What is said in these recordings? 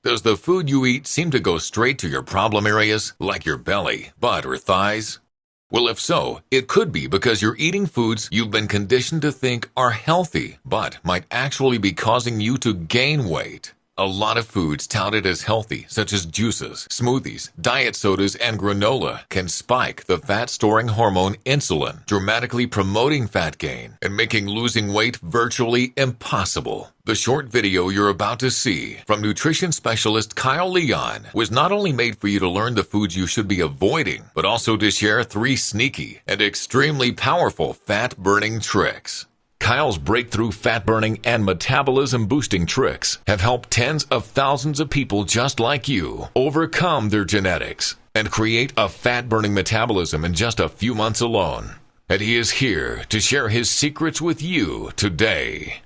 Does the food you eat seem to go straight to your problem areas, like your belly, butt, or thighs? Well, if so, it could be because you're eating foods you've been conditioned to think are healthy, but might actually be causing you to gain weight. A lot of foods touted as healthy, such as juices, smoothies, diet sodas, and granola, can spike the fat-storing hormone insulin, dramatically promoting fat gain and making losing weight virtually impossible. The short video you're about to see from nutrition specialist Kyle Leon was not only made for you to learn the foods you should be avoiding, but also to share 3 sneaky and extremely powerful fat-burning tricks. Kyle's breakthrough fat-burning and metabolism-boosting tricks have helped tens of thousands of people just like you overcome their genetics and create a fat-burning metabolism in just a few months alone. And he is here to share his secrets with you today.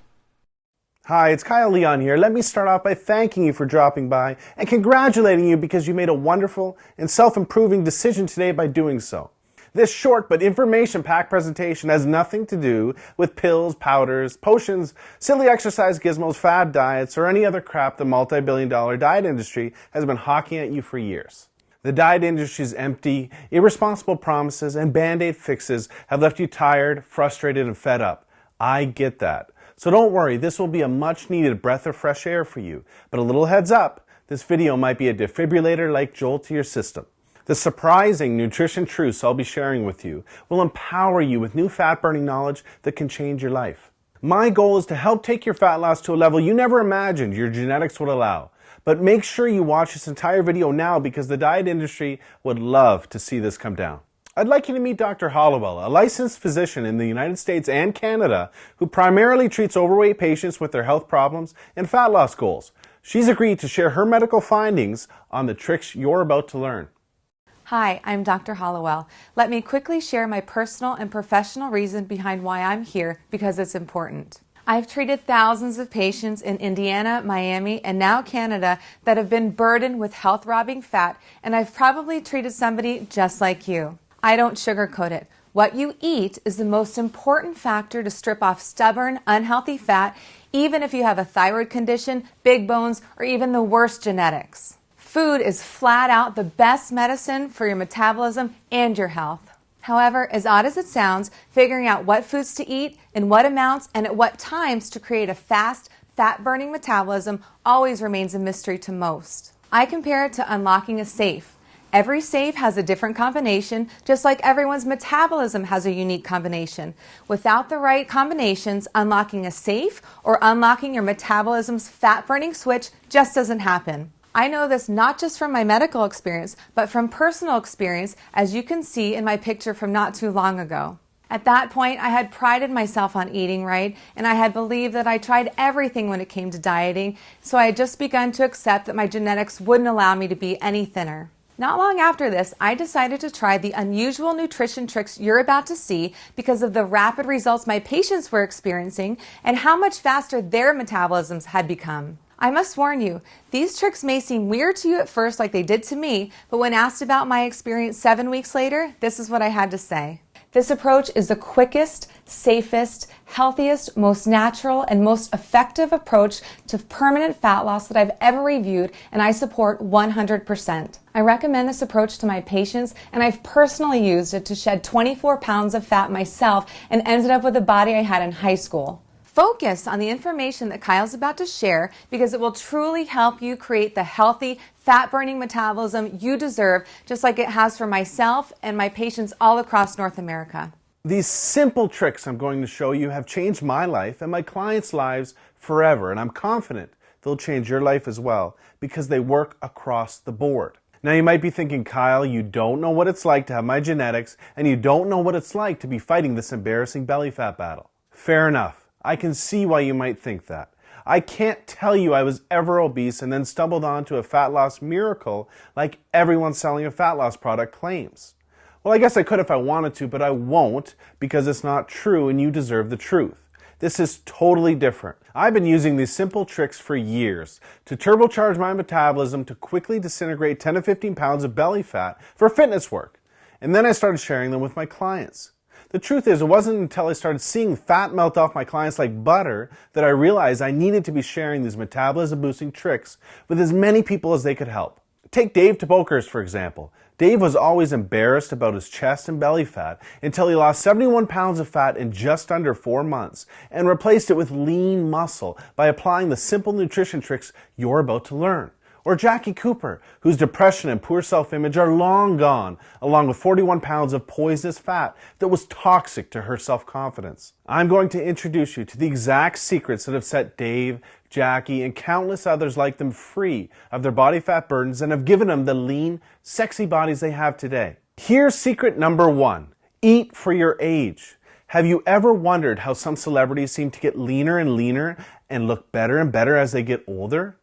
Hi, it's Kyle Leon here. Let me start off by thanking you for dropping by and congratulating you because you made a wonderful and self-improving decision today by doing so. This short but information-packed presentation has nothing to do with pills, powders, potions, silly exercise gizmos, fad diets, or any other crap the multi-billion-dollar diet industry has been hawking at you for years. The diet industry's empty, irresponsible promises and band-aid fixes have left you tired, frustrated, and fed up. I get that. So don't worry, this will be a much-needed breath of fresh air for you. But a little heads up, this video might be a defibrillator-like jolt to your system. The surprising nutrition truths I'll be sharing with you will empower you with new fat-burning knowledge that can change your life. My goal is to help take your fat loss to a level you never imagined your genetics would allow. But make sure you watch this entire video now because the diet industry would love to see this come down. I'd like you to meet Dr. Hollowell, a licensed physician in the United States and Canada who primarily treats overweight patients with their health problems and fat loss goals. She's agreed to share her medical findings on the tricks you're about to learn. Hi, I'm Dr. Hollowell. Let me quickly share my personal and professional reason behind why I'm here because it's important. I've treated thousands of patients in Indiana, Miami, and now Canada that have been burdened with health-robbing fat, and I've probably treated somebody just like you. I don't sugarcoat it. What you eat is the most important factor to strip off stubborn, unhealthy fat, even if you have a thyroid condition, big bones, or even the worst genetics. Food is flat out the best medicine for your metabolism and your health. However, as odd as it sounds, figuring out what foods to eat, in what amounts, and at what times to create a fast, fat-burning metabolism always remains a mystery to most. I compare it to unlocking a safe. Every safe has a different combination, just like everyone's metabolism has a unique combination. Without the right combinations, unlocking a safe or unlocking your metabolism's fat-burning switch just doesn't happen. I know this not just from my medical experience, but from personal experience, as you can see in my picture from not too long ago. At that point, I had prided myself on eating right, and I had believed that I tried everything when it came to dieting, so I had just begun to accept that my genetics wouldn't allow me to be any thinner. Not long after this, I decided to try the unusual nutrition tricks you're about to see because of the rapid results my patients were experiencing and how much faster their metabolisms had become. I must warn you, these tricks may seem weird to you at first like they did to me, but when asked about my experience 7 weeks later, this is what I had to say. This approach is the quickest, safest, healthiest, most natural, and most effective approach to permanent fat loss that I've ever reviewed, and I support 100%. I recommend this approach to my patients, and I've personally used it to shed 24 pounds of fat myself and ended up with the body I had in high school. Focus on the information that Kyle's about to share because it will truly help you create the healthy, fat-burning metabolism you deserve, just like it has for myself and my patients all across North America. These simple tricks I'm going to show you have changed my life and my clients' lives forever, and I'm confident they'll change your life as well because they work across the board. Now you might be thinking, Kyle, you don't know what it's like to have my genetics, and you don't know what it's like to be fighting this embarrassing belly fat battle. Fair enough. I can see why you might think that. I can't tell you I was ever obese and then stumbled onto a fat loss miracle like everyone selling a fat loss product claims. Well, I guess I could if I wanted to, but I won't because it's not true and you deserve the truth. This is totally different. I've been using these simple tricks for years to turbocharge my metabolism to quickly disintegrate 10 to 15 pounds of belly fat for fitness work. And then I started sharing them with my clients. The truth is, it wasn't until I started seeing fat melt off my clients like butter that I realized I needed to be sharing these metabolism boosting tricks with as many people as they could help. Take Dave Tabokers, for example. Dave was always embarrassed about his chest and belly fat until he lost 71 pounds of fat in just under 4 months and replaced it with lean muscle by applying the simple nutrition tricks you're about to learn. Or Jackie Cooper, whose depression and poor self-image are long gone, along with 41 pounds of poisonous fat that was toxic to her self-confidence. I'm going to introduce you to the exact secrets that have set Dave, Jackie, and countless others like them free of their body fat burdens and have given them the lean, sexy bodies they have today. Here's secret number 1. Eat for your age. Have you ever wondered how some celebrities seem to get leaner and leaner and look better and better as they get older?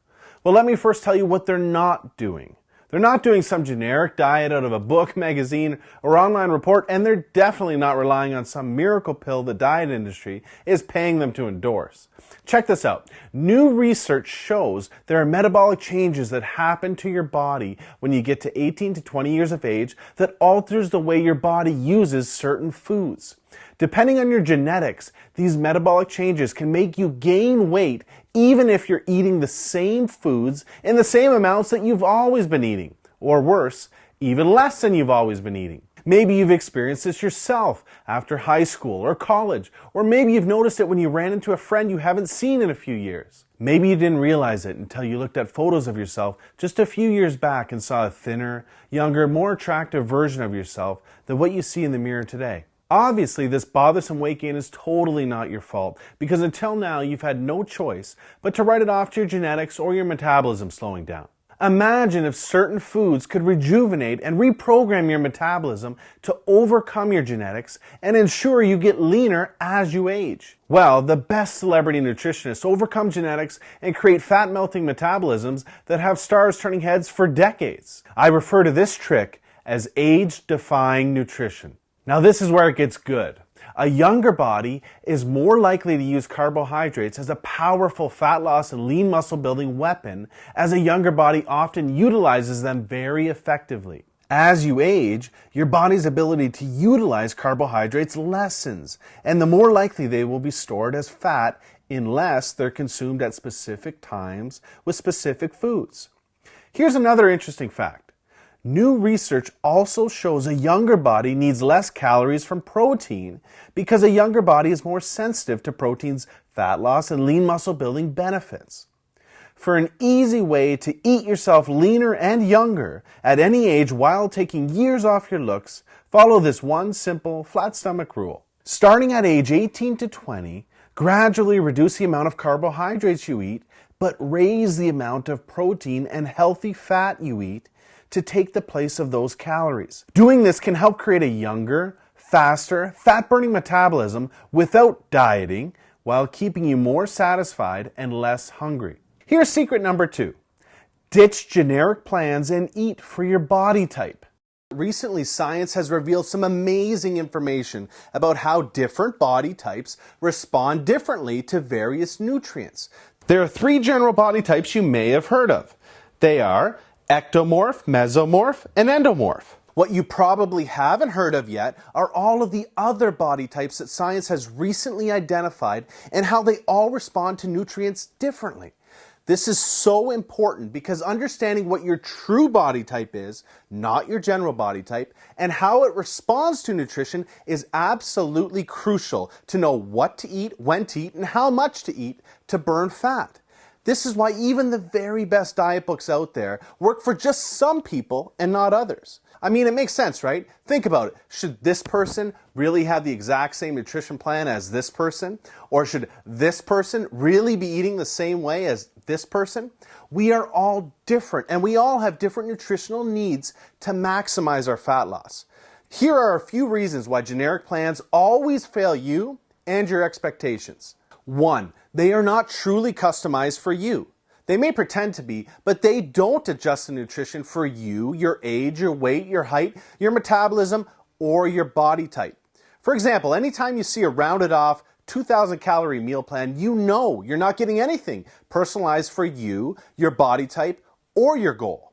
Well, let me first tell you what they're not doing. They're not doing some generic diet out of a book, magazine, or online report, and they're definitely not relying on some miracle pill the diet industry is paying them to endorse. Check this out. New research shows there are metabolic changes that happen to your body when you get to 18 to 20 years of age that alters the way your body uses certain foods. Depending on your genetics, these metabolic changes can make you gain weight even if you're eating the same foods in the same amounts that you've always been eating. Or worse, even less than you've always been eating. Maybe you've experienced this yourself after high school or college, or maybe you've noticed it when you ran into a friend you haven't seen in a few years. Maybe you didn't realize it until you looked at photos of yourself just a few years back and saw a thinner, younger, more attractive version of yourself than what you see in the mirror today. Obviously, this bothersome weight gain is totally not your fault because until now you've had no choice but to write it off to your genetics or your metabolism slowing down. Imagine if certain foods could rejuvenate and reprogram your metabolism to overcome your genetics and ensure you get leaner as you age. Well, the best celebrity nutritionists overcome genetics and create fat-melting metabolisms that have stars turning heads for decades. I refer to this trick as age-defying nutrition. Now this is where it gets good. A younger body is more likely to use carbohydrates as a powerful fat loss and lean muscle building weapon, as a younger body often utilizes them very effectively. As you age, your body's ability to utilize carbohydrates lessens, and the more likely they will be stored as fat unless they're consumed at specific times with specific foods. Here's another interesting fact. New research also shows a younger body needs less calories from protein because a younger body is more sensitive to protein's fat loss and lean muscle building benefits. For an easy way to eat yourself leaner and younger at any age while taking years off your looks, follow this one simple flat stomach rule. Starting at age 18 to 20, gradually reduce the amount of carbohydrates you eat, but raise the amount of protein and healthy fat you eat to take the place of those calories. Doing this can help create a younger, faster, fat-burning metabolism without dieting while keeping you more satisfied and less hungry. Here's secret number 2. Ditch generic plans and eat for your body type. Recently, science has revealed some amazing information about how different body types respond differently to various nutrients. There are 3 general body types you may have heard of. They are ectomorph, mesomorph, and endomorph. What you probably haven't heard of yet are all of the other body types that science has recently identified and how they all respond to nutrients differently. This is so important because understanding what your true body type is, not your general body type, and how it responds to nutrition is absolutely crucial to know what to eat, when to eat, and how much to eat to burn fat. This is why even the very best diet books out there work for just some people and not others. I mean, it makes sense, right? Think about it. Should this person really have the exact same nutrition plan as this person? Or should this person really be eating the same way as this person? We are all different, and we all have different nutritional needs to maximize our fat loss. Here are a few reasons why generic plans always fail you and your expectations. 1, they are not truly customized for you. They may pretend to be, but they don't adjust the nutrition for you, your age, your weight, your height, your metabolism, or your body type. For example, anytime you see a rounded off 2,000 calorie meal plan, you know you're not getting anything personalized for you, your body type, or your goal.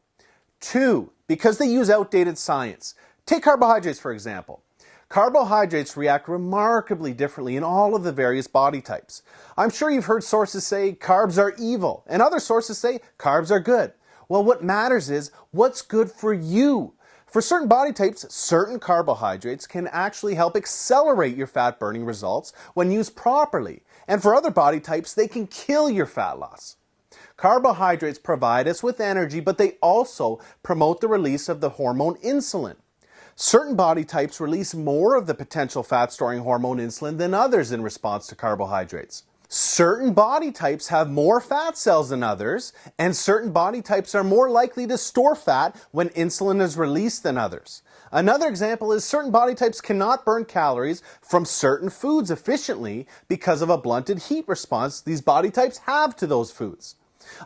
2, because they use outdated science. Take carbohydrates, for example. Carbohydrates react remarkably differently in all of the various body types. I'm sure you've heard sources say carbs are evil, and other sources say carbs are good. Well, what matters is what's good for you. For certain body types, certain carbohydrates can actually help accelerate your fat burning results when used properly. And for other body types, they can kill your fat loss. Carbohydrates provide us with energy, but they also promote the release of the hormone insulin. Certain body types release more of the potential fat-storing hormone insulin than others in response to carbohydrates. Certain body types have more fat cells than others, and certain body types are more likely to store fat when insulin is released than others. Another example is certain body types cannot burn calories from certain foods efficiently because of a blunted heat response these body types have to those foods.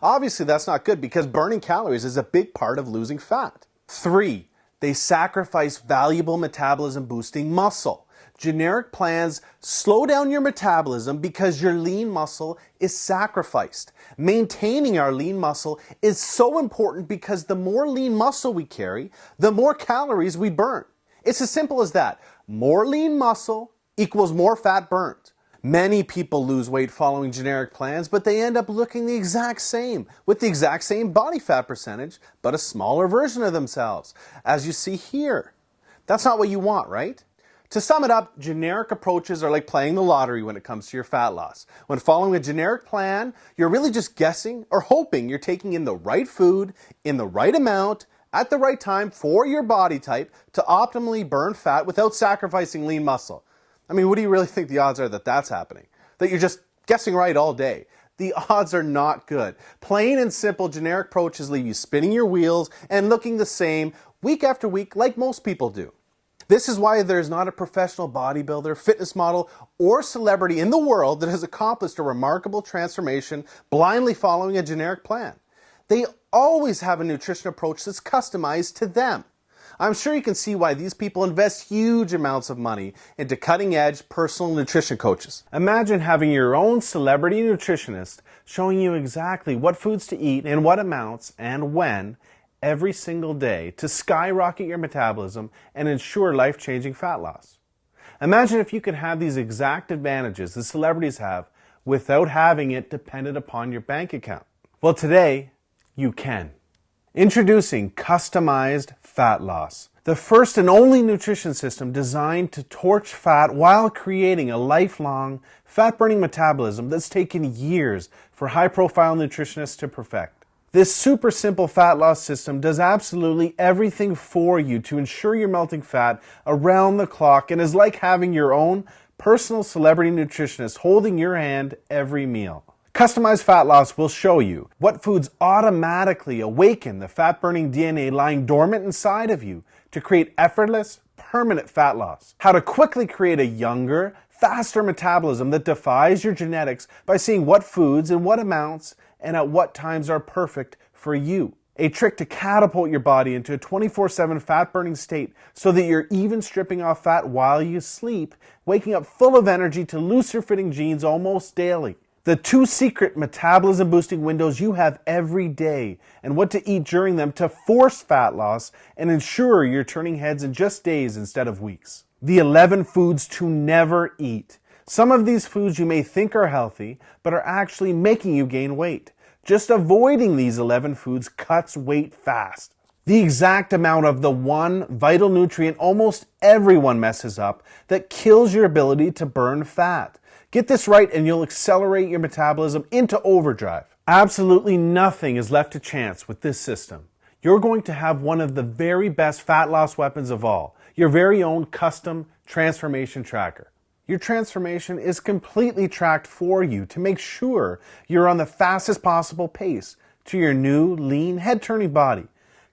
Obviously, that's not good because burning calories is a big part of losing fat. 3. They sacrifice valuable metabolism-boosting muscle. Generic plans slow down your metabolism because your lean muscle is sacrificed. Maintaining our lean muscle is so important because the more lean muscle we carry, the more calories we burn. It's as simple as that. More lean muscle equals more fat burnt. Many people lose weight following generic plans, but they end up looking the exact same, with the exact same body fat percentage, but a smaller version of themselves, as you see here. That's not what you want, right? To sum it up, generic approaches are like playing the lottery when it comes to your fat loss. When following a generic plan, you're really just guessing or hoping you're taking in the right food, in the right amount, at the right time for your body type to optimally burn fat without sacrificing lean muscle. I mean, what do you really think the odds are that that's happening? That you're just guessing right all day? The odds are not good. Plain and simple generic approaches leave you spinning your wheels and looking the same week after week like most people do. This is why there's not a professional bodybuilder, fitness model, or celebrity in the world that has accomplished a remarkable transformation blindly following a generic plan. They always have a nutrition approach that's customized to them. I'm sure you can see why these people invest huge amounts of money into cutting-edge personal nutrition coaches. Imagine having your own celebrity nutritionist showing you exactly what foods to eat in what amounts and when every single day to skyrocket your metabolism and ensure life-changing fat loss. Imagine if you could have these exact advantages the celebrities have without having it dependent upon your bank account. Well, today, you can. Introducing customized fat loss, the first and only nutrition system designed to torch fat while creating a lifelong fat-burning metabolism that's taken years for high-profile nutritionists to perfect. This super simple fat loss system does absolutely everything for you to ensure you're melting fat around the clock and is like having your own personal celebrity nutritionist holding your hand every meal. Customized fat loss will show you what foods automatically awaken the fat-burning DNA lying dormant inside of you to create effortless, permanent fat loss. How to quickly create a younger, faster metabolism that defies your genetics by seeing what foods in what amounts and at what times are perfect for you. A trick to catapult your body into a 24/7 fat-burning state so that you're even stripping off fat while you sleep, waking up full of energy to looser-fitting jeans almost daily. The 2 secret metabolism-boosting windows you have every day and what to eat during them to force fat loss and ensure you're turning heads in just days instead of weeks. The 11 foods to never eat. Some of these foods you may think are healthy, but are actually making you gain weight. Just avoiding these 11 foods cuts weight fast. The exact amount of the one vital nutrient almost everyone messes up that kills your ability to burn fat. Get this right and you'll accelerate your metabolism into overdrive. Absolutely nothing is left to chance with this system. You're going to have one of the very best fat loss weapons of all, your very own custom transformation tracker. Your transformation is completely tracked for you to make sure you're on the fastest possible pace to your new, lean, head-turning body.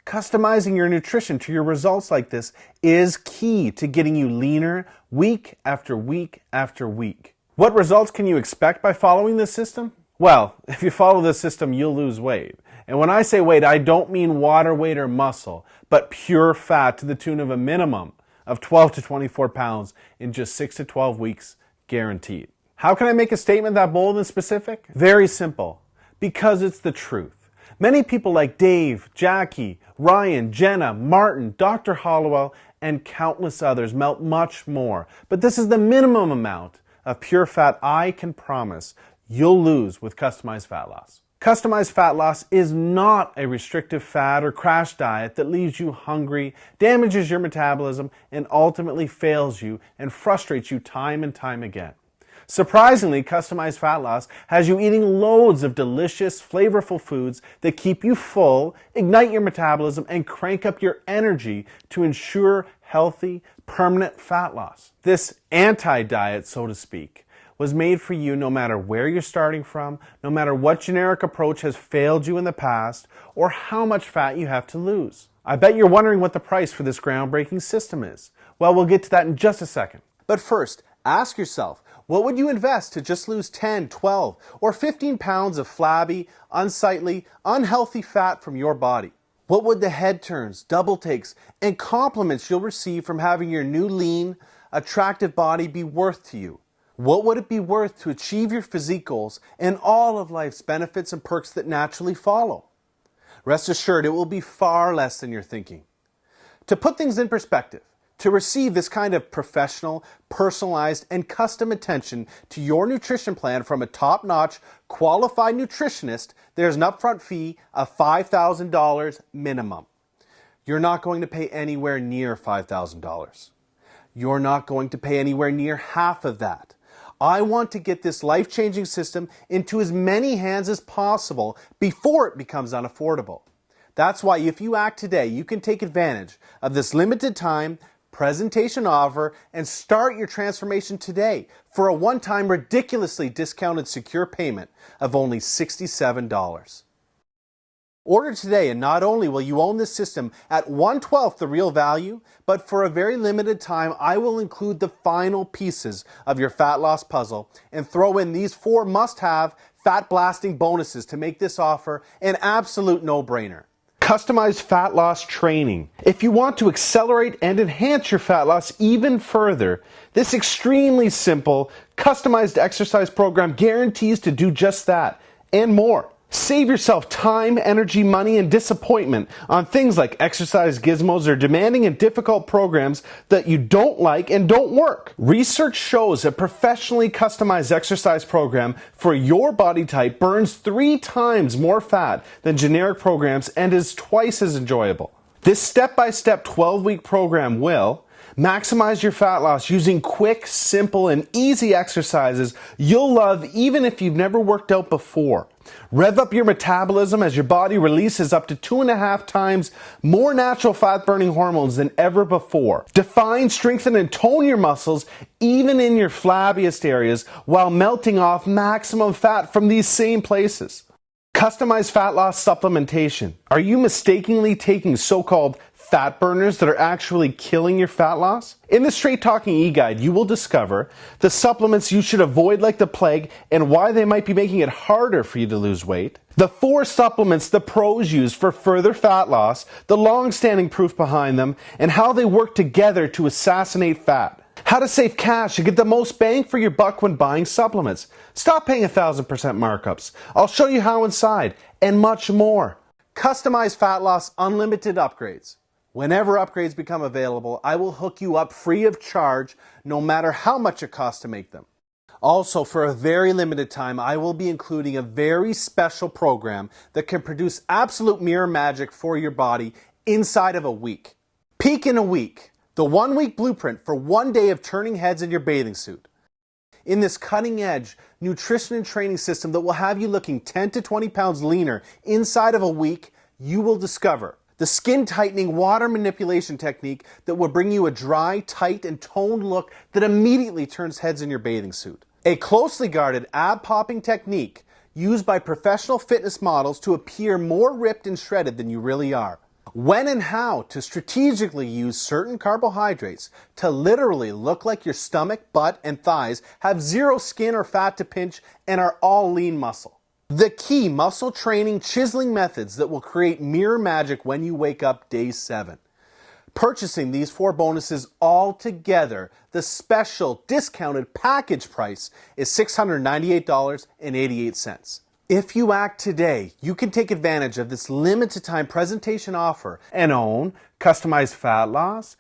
Customizing your nutrition to your results like this is key to getting you leaner week after week after week. What results can you expect by following this system? Well, if you follow this system, you'll lose weight. And when I say weight, I don't mean water weight or muscle, but pure fat to the tune of a minimum of 12 to 24 pounds in just 6 to 12 weeks, guaranteed. How can I make a statement that bold and specific? Very simple. Because it's the truth. Many people like Dave, Jackie, Ryan, Jenna, Martin, Dr. Hollowell, and countless others melt much more. But this is the minimum amount of pure fat I can promise you'll lose with customized fat loss. Customized fat loss is not a restrictive fad or crash diet that leaves you hungry, damages your metabolism, and ultimately fails you and frustrates you time and time again. Surprisingly, customized fat loss has you eating loads of delicious, flavorful foods that keep you full, ignite your metabolism, and crank up your energy to ensure healthy, permanent fat loss. This anti-diet, so to speak, was made for you no matter where you're starting from, no matter what generic approach has failed you in the past, or how much fat you have to lose. I bet you're wondering what the price for this groundbreaking system is. Well, we'll get to that in just a second. But first, ask yourself, what would you invest to just lose 10, 12, or 15 pounds of flabby, unsightly, unhealthy fat from your body? What would the head turns, double takes, and compliments you'll receive from having your new lean, attractive body be worth to you? What would it be worth to achieve your physique goals and all of life's benefits and perks that naturally follow? Rest assured, it will be far less than you're thinking. To put things in perspective, to receive this kind of professional, personalized, and custom attention to your nutrition plan from a top-notch, qualified nutritionist, there's an upfront fee of $5,000 minimum. You're not going to pay anywhere near $5,000. You're not going to pay anywhere near half of that. I want to get this life-changing system into as many hands as possible before it becomes unaffordable. That's why if you act today, you can take advantage of this limited time presentation offer and start your transformation today for a one-time ridiculously discounted secure payment of only $67. Order today, and not only will you own this system at 1/12 the real value, but for a very limited time, I will include the final pieces of your fat loss puzzle and throw in these 4 must-have fat-blasting bonuses to make this offer an absolute no-brainer. Customized fat loss training. If you want to accelerate and enhance your fat loss even further, this extremely simple, customized exercise program guarantees to do just that and more. Save yourself time, energy, money, and disappointment on things like exercise gizmos or demanding and difficult programs that you don't like and don't work. Research shows a professionally customized exercise program for your body type burns 3 times more fat than generic programs and is twice as enjoyable. This step-by-step 12-week program will maximize your fat loss using quick, simple, and easy exercises you'll love even if you've never worked out before. Rev up your metabolism as your body releases up to 2.5 times more natural fat-burning hormones than ever before. Define, strengthen, and tone your muscles even in your flabbiest areas while melting off maximum fat from these same places. Customized fat loss supplementation. Are you mistakenly taking so-called fat burners that are actually killing your fat loss? In the Straight Talking e-guide, you will discover the supplements you should avoid like the plague and why they might be making it harder for you to lose weight, the 4 supplements the pros use for further fat loss, the long-standing proof behind them, and how they work together to assassinate fat. How to save cash and get the most bang for your buck when buying supplements. Stop paying 1,000% markups. I'll show you how inside, and much more. Customized fat loss unlimited upgrades. Whenever upgrades become available, I will hook you up free of charge, no matter how much it costs to make them. Also, for a very limited time, I will be including a very special program that can produce absolute mirror magic for your body inside of a week. Peak in a week, the 1-week blueprint for 1 day of turning heads in your bathing suit. In this cutting-edge nutrition and training system that will have you looking 10 to 20 pounds leaner inside of a week, you will discover the skin-tightening water manipulation technique that will bring you a dry, tight, and toned look that immediately turns heads in your bathing suit. A closely guarded ab-popping technique used by professional fitness models to appear more ripped and shredded than you really are. When and how to strategically use certain carbohydrates to literally look like your stomach, butt, and thighs have zero skin or fat to pinch and are all lean muscle. The key muscle training chiseling methods that will create mirror magic when you wake up day 7. Purchasing these 4 bonuses all together, the special discounted package price is $698.88. If you act today, you can take advantage of this limited time presentation offer and own customized fat loss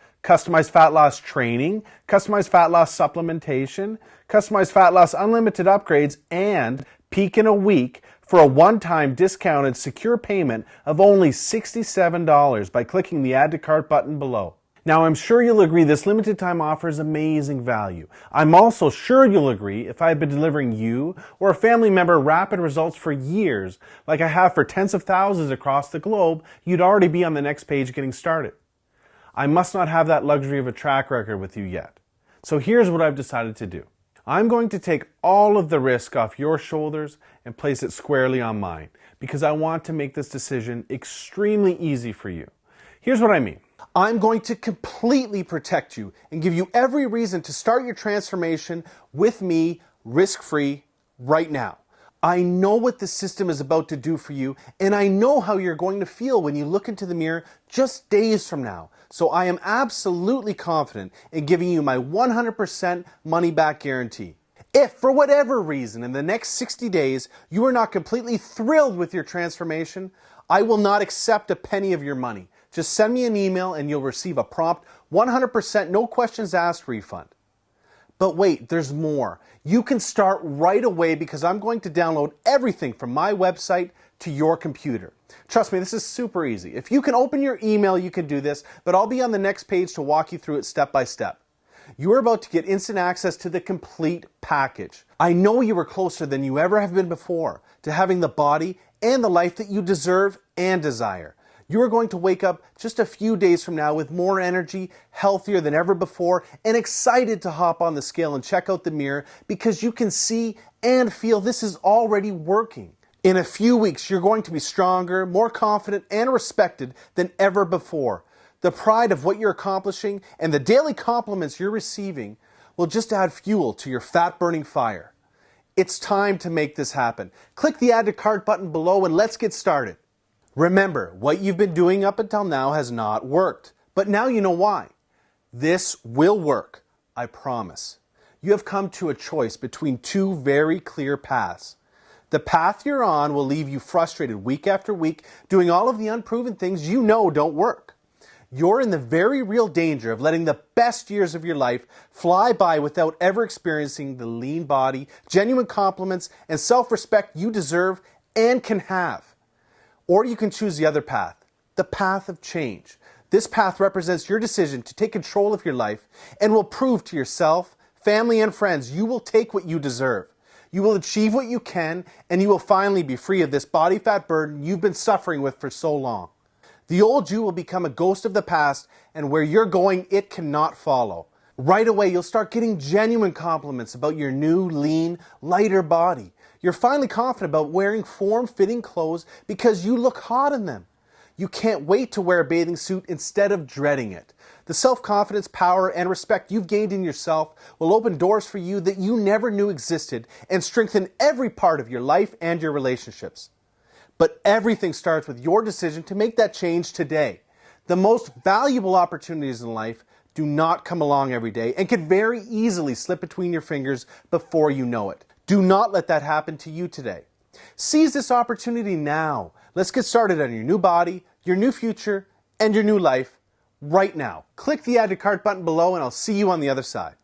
training, customized fat loss supplementation, customized fat loss unlimited upgrades, and Peak in a Week for a one-time discounted secure payment of only $67 by clicking the Add to Cart button below. Now, I'm sure you'll agree this limited time offer is amazing value. I'm also sure you'll agree if I had been delivering you or a family member rapid results for years, like I have for tens of thousands across the globe, you'd already be on the next page getting started. I must not have that luxury of a track record with you yet. So here's what I've decided to do. I'm going to take all of the risk off your shoulders and place it squarely on mine, because I want to make this decision extremely easy for you. Here's what I mean. I'm going to completely protect you and give you every reason to start your transformation with me risk-free right now. I know what the system is about to do for you, and I know how you're going to feel when you look into the mirror just days from now. So I am absolutely confident in giving you my 100% money-back guarantee. If, for whatever reason, in the next 60 days, you are not completely thrilled with your transformation, I will not accept a penny of your money. Just send me an email and you'll receive a prompt 100% no questions asked refund. But wait, there's more. You can start right away because I'm going to download everything from my website to your computer. Trust me, this is super easy. If you can open your email, you can do this, but I'll be on the next page to walk you through it step by step. You are about to get instant access to the complete package. I know you are closer than you ever have been before to having the body and the life that you deserve and desire. You are going to wake up just a few days from now with more energy, healthier than ever before, and excited to hop on the scale and check out the mirror because you can see and feel this is already working. In a few weeks, you're going to be stronger, more confident, and respected than ever before. The pride of what you're accomplishing and the daily compliments you're receiving will just add fuel to your fat-burning fire. It's time to make this happen. Click the Add to Cart button below and let's get started. Remember, what you've been doing up until now has not worked, but now you know why. This will work, I promise. You have come to a choice between two very clear paths. The path you're on will leave you frustrated week after week, doing all of the unproven things you know don't work. You're in the very real danger of letting the best years of your life fly by without ever experiencing the lean body, genuine compliments, and self-respect you deserve and can have. Or you can choose the other path, the path of change. This path represents your decision to take control of your life and will prove to yourself, family, and friends you will take what you deserve. You will achieve what you can, and you will finally be free of this body fat burden you've been suffering with for so long. The old you will become a ghost of the past, and where you're going, it cannot follow. Right away, you'll start getting genuine compliments about your new, lean, lighter body. You're finally confident about wearing form-fitting clothes because you look hot in them. You can't wait to wear a bathing suit instead of dreading it. The self-confidence, power, and respect you've gained in yourself will open doors for you that you never knew existed and strengthen every part of your life and your relationships. But everything starts with your decision to make that change today. The most valuable opportunities in life do not come along every day and can very easily slip between your fingers before you know it. Do not let that happen to you today. Seize this opportunity now. Let's get started on your new body, your new future, and your new life right now. Click the Add to Cart button below and I'll see you on the other side.